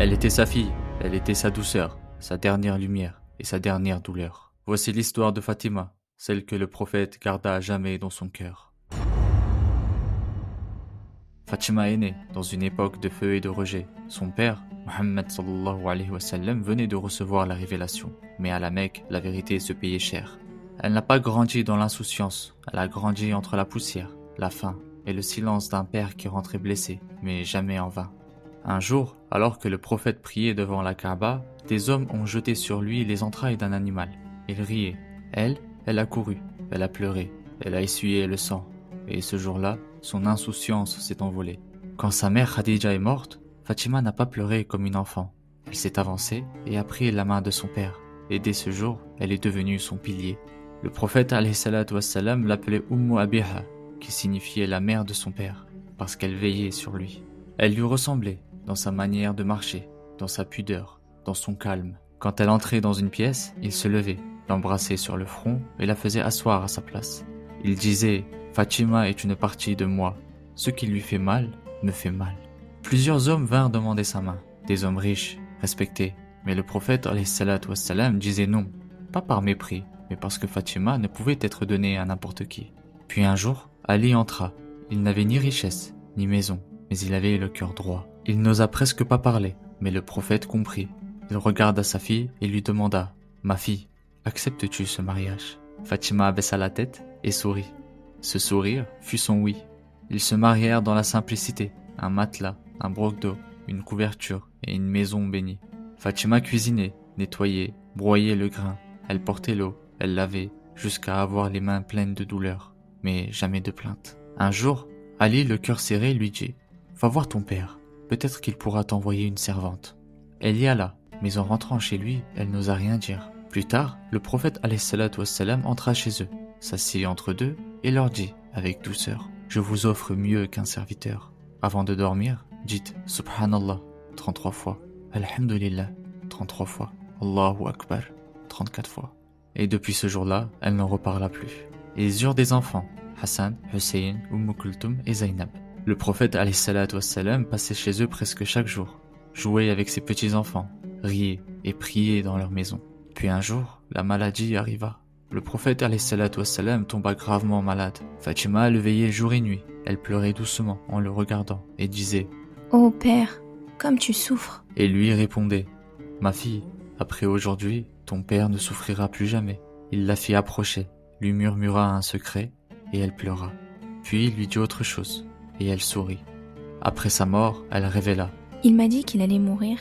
Elle était sa fille, elle était sa douceur, sa dernière lumière et sa dernière douleur. Voici l'histoire de Fatima, celle que le prophète garda à jamais dans son cœur. Fatima est née dans une époque de feu et de rejet. Son père, Mohammed sallallahu alayhi wa sallam, venait de recevoir la révélation. Mais à la Mecque, la vérité se payait cher. Elle n'a pas grandi dans l'insouciance, elle a grandi entre la poussière, la faim et le silence d'un père qui rentrait blessé, mais jamais en vain. Un jour, alors que le prophète priait devant la Kaaba, des hommes ont jeté sur lui les entrailles d'un animal. Il riait. Elle a couru, elle a pleuré, elle a essuyé le sang. Et ce jour-là, son insouciance s'est envolée. Quand sa mère Khadija est morte, Fatima n'a pas pleuré comme une enfant. Elle s'est avancée et a pris la main de son père. Et dès ce jour, elle est devenue son pilier. Le prophète alayhi salatu wassalam l'appelait Abiha, qui signifiait la mère de son père, parce qu'elle veillait sur lui. Elle lui ressemblait dans sa manière de marcher, dans sa pudeur, dans son calme. Quand elle entrait dans une pièce, il se levait, l'embrassait sur le front et la faisait asseoir à sa place. Il disait « Fatima est une partie de moi. Ce qui lui fait mal, me fait mal. » Plusieurs hommes vinrent demander sa main, des hommes riches, respectés. Mais le prophète alayhi salatu wassalam disait non, pas par mépris, mais parce que Fatima ne pouvait être donnée à n'importe qui. Puis un jour, Ali entra. Il n'avait ni richesse, ni maison, mais il avait le cœur droit. Il n'osa presque pas parler, mais le prophète comprit. Il regarda sa fille et lui demanda « Ma fille, acceptes-tu ce mariage ?» Fatima baissa la tête et sourit. Ce sourire fut son oui. Ils se marièrent dans la simplicité, un matelas, un broc d'eau, une couverture et une maison bénie. Fatima cuisinait, nettoyait, broyait le grain. Elle portait l'eau, elle lavait, jusqu'à avoir les mains pleines de douleur, mais jamais de plainte. Un jour, Ali, le cœur serré, lui dit « Va voir ton père, peut-être qu'il pourra t'envoyer une servante. » Elle y alla, mais en rentrant chez lui, elle n'osa rien dire. Plus tard, le prophète alayhi salatu wassalam entra chez eux, s'assit entre deux et leur dit, avec douceur, « Je vous offre mieux qu'un serviteur. » Avant de dormir, dites « Subhanallah » 33 fois, « Alhamdulillah » 33 fois, « Allahu Akbar » 34 fois. Et depuis ce jour-là, elle n'en reparla plus. Ils eurent des enfants, Hassan, Hussein, Kulthum et Zainab. Le prophète alayhi salatu wassalam passait chez eux presque chaque jour, jouait avec ses petits-enfants, riait et priait dans leur maison. Puis un jour, la maladie arriva. Le prophète alayhi salatu wassalam tomba gravement malade. Fatima le veillait jour et nuit. Elle pleurait doucement en le regardant et disait « Ô père, comme tu souffres !» Et lui répondait « Ma fille, après aujourd'hui, ton père ne souffrira plus jamais. » Il la fit approcher, lui murmura un secret et elle pleura. Puis il lui dit autre chose et elle sourit. Après sa mort, elle révéla Il m'a dit qu'il allait mourir